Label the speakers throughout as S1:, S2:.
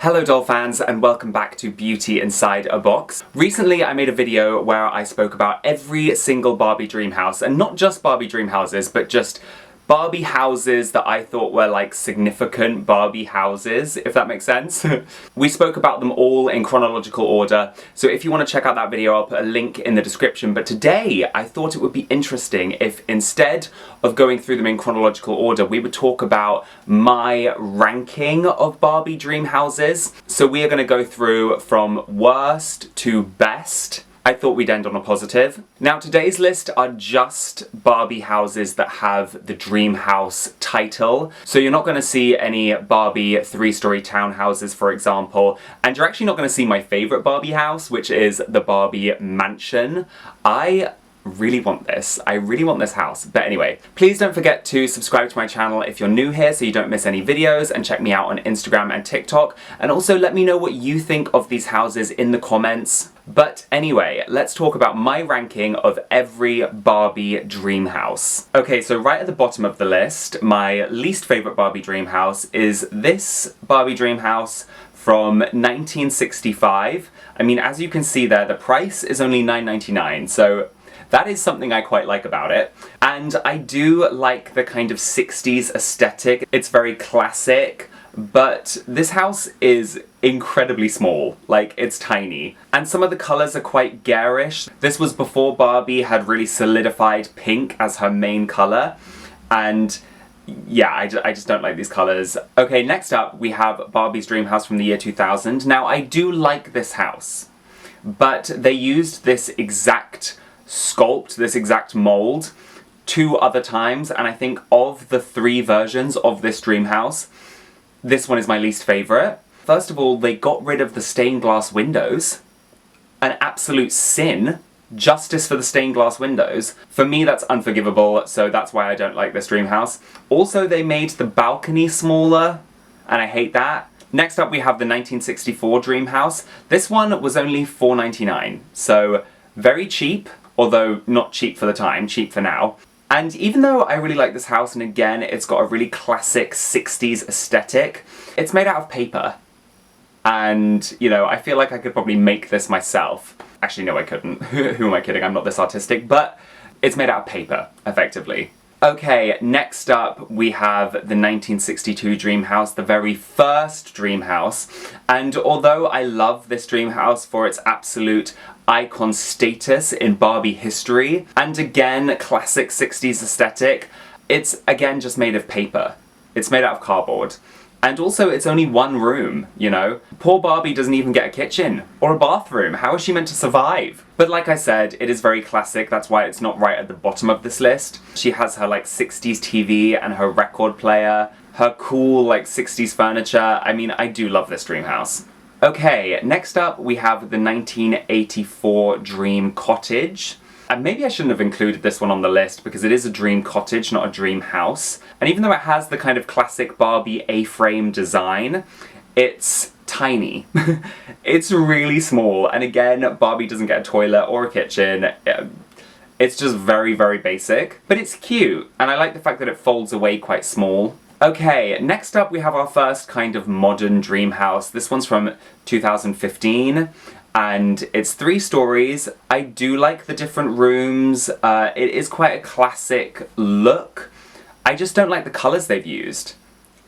S1: Hello doll fans and welcome back to Beauty Inside a Box. Recently I made a video where I spoke about every single Barbie dream house, and not just Barbie dream houses, but just Barbie houses that I thought were like significant Barbie houses, if that makes sense. We spoke about them all in chronological order, so if you want to check out that video I'll put a link in the description, but today I thought it would be interesting if instead of going through them in chronological order we would talk about my ranking of Barbie dream houses. So we are going to go through from worst to best. I thought we'd end on a positive. Now today's list are just Barbie houses that have the dream house title. So you're not going to see any Barbie 3-story townhouses, for example, and you're actually not going to see my favourite Barbie house, which is the Barbie mansion. I really want this. I really want this house. But anyway, please don't forget to subscribe to my channel if you're new here so you don't miss any videos, and check me out on Instagram and TikTok, and also let me know what you think of these houses in the comments. But anyway, let's talk about my ranking of every Barbie dream house. Okay, so right at the bottom of the list, my least favourite Barbie dream house is this Barbie dream house from 1965. I mean, as you can see there, the price is only $9.99, so that is something I quite like about it. And I do like the kind of 60s aesthetic. It's very classic, but this house is incredibly small. Like, it's tiny. And some of the colours are quite garish. This was before Barbie had really solidified pink as her main colour. And yeah, I just don't like these colours. Okay, next up we have Barbie's dream house from the year 2000. Now, I do like this house, but they used this exact sculpt, this exact mold, 2 other times, and I think of the 3 versions of this dream house, this one is my least favourite. First of all, they got rid of the stained glass windows. An absolute sin. Justice for the stained glass windows. For me, that's unforgivable, so that's why I don't like this dream house. Also, they made the balcony smaller, and I hate that. Next up, we have the 1964 dream house. This one was only $4.99, so very cheap. Although not cheap for the time, cheap for now. And even though I really like this house, and again, it's got a really classic 60s aesthetic, it's made out of paper. And, you know, I feel like I could probably make this myself. Actually, no, I couldn't. Who am I kidding? I'm not this artistic. But it's made out of paper, effectively. Okay, next up we have the 1962 dream house, the very first dream house. And although I love this dream house for its absolute icon status in Barbie history, and again, classic 60s aesthetic, it's again just made of paper. It's made out of cardboard. And also, it's only 1 room, you know? Poor Barbie doesn't even get a kitchen or a bathroom. How is she meant to survive? But like I said, it is very classic, that's why it's not right at the bottom of this list. She has her like 60s TV and her record player, her cool like 60s furniture. I mean, I do love this dream house. Okay, next up we have the 1984 Dream Cottage. And maybe I shouldn't have included this one on the list because it is a dream cottage, not a dream house. And even though it has the kind of classic Barbie A-frame design, it's tiny. It's really small. And again, Barbie doesn't get a toilet or a kitchen. It's just very, very basic. But it's cute, and I like the fact that it folds away quite small. Okay, next up we have our first kind of modern dream house. This one's from 2015. And it's 3 stories. I do like the different rooms. It is quite a classic look. I just don't like the colours they've used.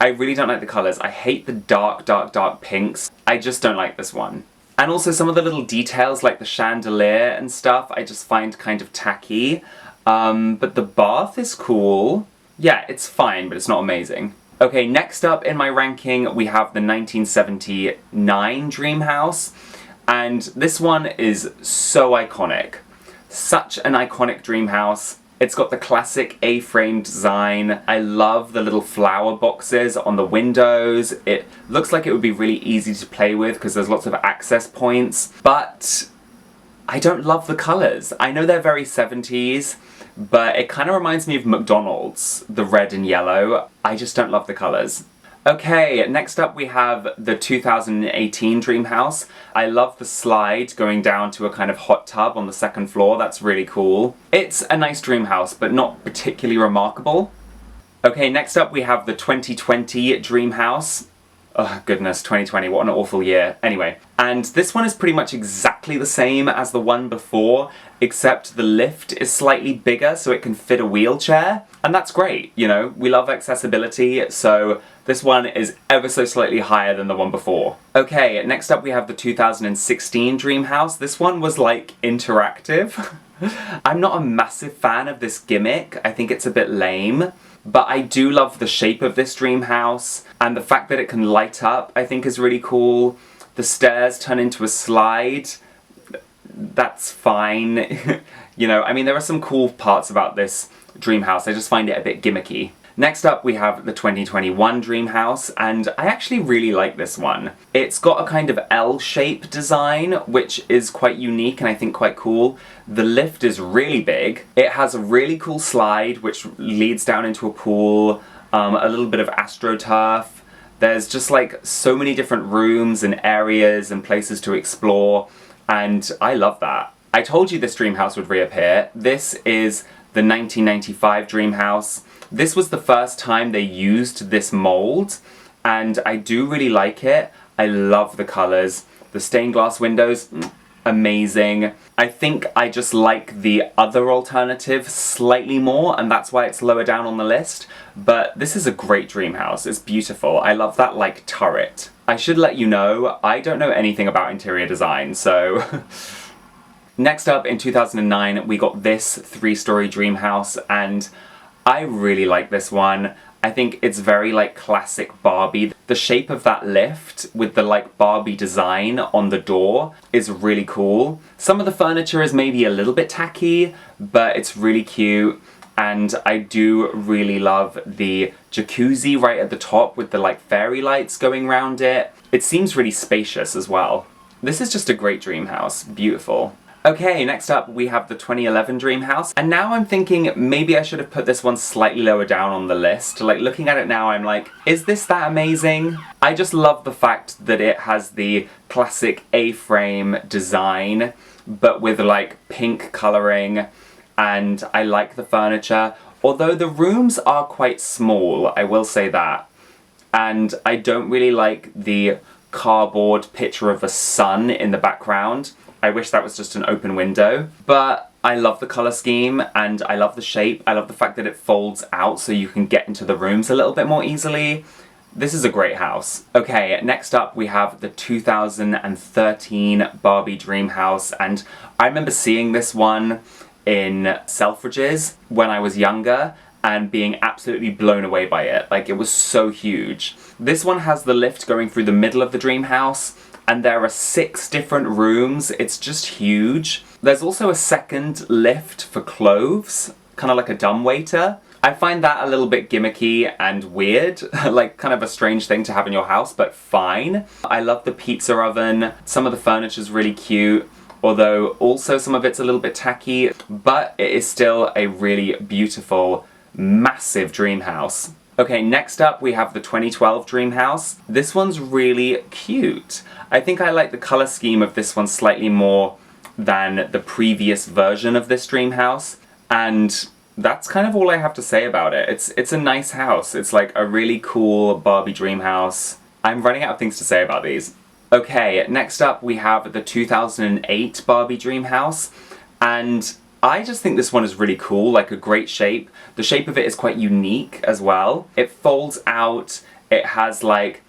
S1: I really don't like the colours. I hate the dark, dark, dark pinks. I just don't like this one. And also some of the little details like the chandelier and stuff I just find kind of tacky. But the bath is cool. Yeah, it's fine, but it's not amazing. Okay, next up in my ranking we have the 1979 dream house. And this one is so iconic. Such an iconic dream house. It's got the classic A-frame design. I love the little flower boxes on the windows. It looks like it would be really easy to play with because there's lots of access points. But I don't love the colours. I know they're very 70s, but it kind of reminds me of McDonald's, the red and yellow. I just don't love the colours. Okay, next up we have the 2018 dream house. I love the slide going down to a kind of hot tub on the 2nd floor, that's really cool. It's a nice dream house, but not particularly remarkable. Okay, next up we have the 2020 dream house. Oh goodness, 2020, what an awful year. Anyway, and this one is pretty much exactly the same as the one before, except the lift is slightly bigger so it can fit a wheelchair. And that's great, you know, we love accessibility, so this one is ever so slightly higher than the one before. Okay, next up we have the 2016 Dreamhouse. This one was like interactive. I'm not a massive fan of this gimmick, I think it's a bit lame. But I do love the shape of this dream house, and the fact that it can light up I think is really cool. The stairs turn into a slide. That's fine. You know, I mean, there are some cool parts about this dream house, I just find it a bit gimmicky. Next up we have the 2021 dream house, and I actually really like this one. It's got a kind of L-shape design, which is quite unique and I think quite cool. The lift is really big. It has a really cool slide which leads down into a pool, a little bit of AstroTurf. There's just like so many different rooms and areas and places to explore, and I love that. I told you this dream house would reappear. This is the 1995 dream house. This was the first time they used this mold, and I do really like it. I love the colours. The stained glass windows, amazing. I think I just like the other alternative slightly more, and that's why it's lower down on the list. But this is a great dream house. It's beautiful. I love that like turret. I should let you know, I don't know anything about interior design, so... Next up, in 2009, we got this 3-story dream house, and I really like this one. I think it's very like classic Barbie. The shape of that lift with the like Barbie design on the door is really cool. Some of the furniture is maybe a little bit tacky, but it's really cute. And I do really love the jacuzzi right at the top with the like fairy lights going around it. It seems really spacious as well. This is just a great dream house. Beautiful. Okay, next up we have the 2011 dream house, and now I'm thinking maybe I should have put this one slightly lower down on the list. Like, looking at it now, I'm like, is this that amazing? I just love the fact that it has the classic A-frame design, but with like pink colouring, and I like the furniture. Although the rooms are quite small, I will say that. And I don't really like the cardboard picture of a sun in the background. I wish that was just an open window, but I love the colour scheme and I love the shape. I love the fact that it folds out so you can get into the rooms a little bit more easily. This is a great house. Okay, next up we have the 2013 Barbie Dreamhouse, and I remember seeing this one in Selfridges when I was younger and being absolutely blown away by it. Like, it was so huge. This one has the lift going through the middle of the dream house, and there are 6 different rooms. It's just huge. There's also a second lift for clothes, kind of like a dumbwaiter. I find that a little bit gimmicky and weird, like kind of a strange thing to have in your house, but fine. I love the pizza oven. Some of the furniture's really cute, although also some of it's a little bit tacky, but it is still a really beautiful, massive dream house. Okay, next up we have the 2012 dream house. This one's really cute. I think I like the colour scheme of this one slightly more than the previous version of this dream house, and that's kind of all I have to say about it. It's a nice house. It's like a really cool Barbie dream house. I'm running out of things to say about these. Okay, next up we have the 2008 Barbie dream house, and I just think this one is really cool, like a great shape. The shape of it is quite unique as well. It folds out, it has like,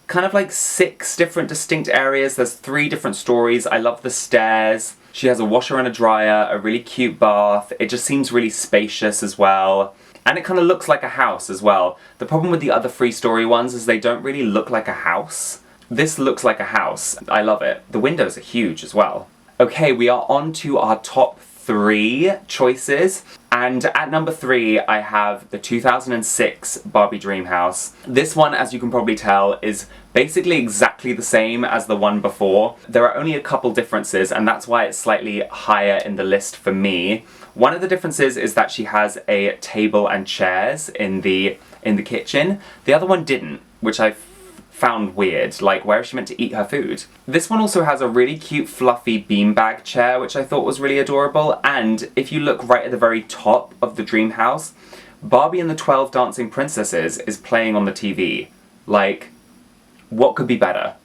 S1: kind of like 6 different distinct areas. There's 3 different stories. I love the stairs. She has a washer and a dryer, a really cute bath. It just seems really spacious as well. And it kind of looks like a house as well. The problem with the other 3-story ones is they don't really look like a house. This looks like a house. I love it. The windows are huge as well. Okay, we are on to our top 3 choices, and at number 3 I have the 2006 Barbie Dreamhouse. This one, as you can probably tell, is basically exactly the same as the one before. There are only a couple differences, and that's why it's slightly higher in the list for me. One of the differences is that she has a table and chairs in the kitchen. The other one didn't, which I found weird. Like, where is she meant to eat her food? This one also has a really cute fluffy beanbag chair, which I thought was really adorable, and if you look right at the very top of the dream house, Barbie and the 12 Dancing Princesses is playing on the TV. Like, What could be better?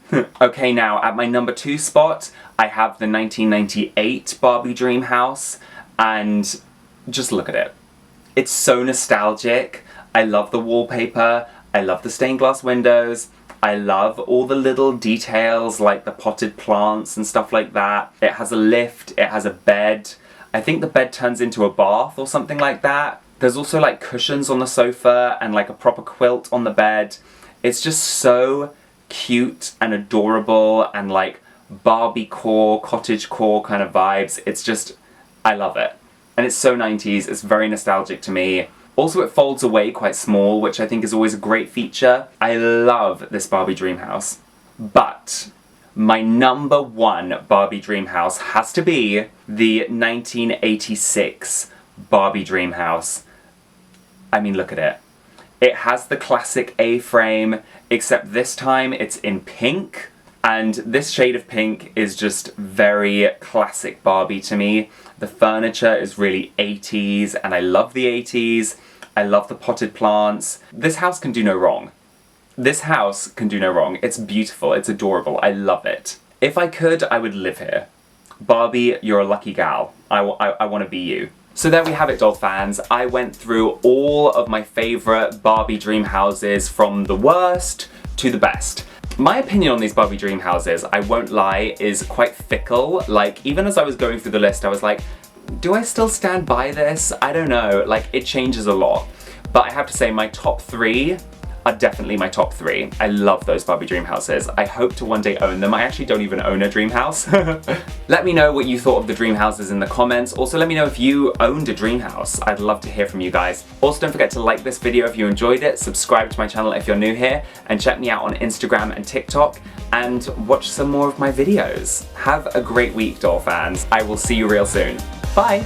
S1: Okay, now at my number 2 spot, I have the 1998 Barbie Dreamhouse, and just look at it. It's so nostalgic. I love the wallpaper, I love the stained glass windows, I love all the little details like the potted plants and stuff like that. It has a lift, it has a bed. I think the bed turns into a bath or something like that. There's also like cushions on the sofa and like a proper quilt on the bed. It's just so cute and adorable and like Barbie-core, cottagecore kind of vibes. It's just, I love it. And it's so 90s, it's very nostalgic to me. Also, it folds away quite small, which I think is always a great feature. I love this Barbie Dreamhouse. But my number 1 Barbie Dreamhouse has to be the 1986 Barbie Dreamhouse. I mean, look at it. It has the classic A-frame, except this time it's in pink. And this shade of pink is just very classic Barbie to me. The furniture is really 80s, and I love the 80s. I love the potted plants. This house can do no wrong. This house can do no wrong. It's beautiful, it's adorable, I love it. If I could, I would live here. Barbie, you're a lucky gal. I want to be you. So there we have it, doll fans. I went through all of my favourite Barbie dream houses from the worst to the best. My opinion on these Barbie dream houses, I won't lie, is quite fickle. Like, even as I was going through the list, I was like, do I still stand by this? I don't know, like, it changes a lot. But I have to say, my top 3 are definitely my top 3. I love those Barbie dream houses. I hope to one day own them. I actually don't even own a dream house. Let me know what you thought of the dream houses in the comments. Also, let me know if you owned a dream house. I'd love to hear from you guys. Also, don't forget to like this video if you enjoyed it, subscribe to my channel if you're new here, and check me out on Instagram and TikTok, and watch some more of my videos. Have a great week, doll fans. I will see you real soon. Bye!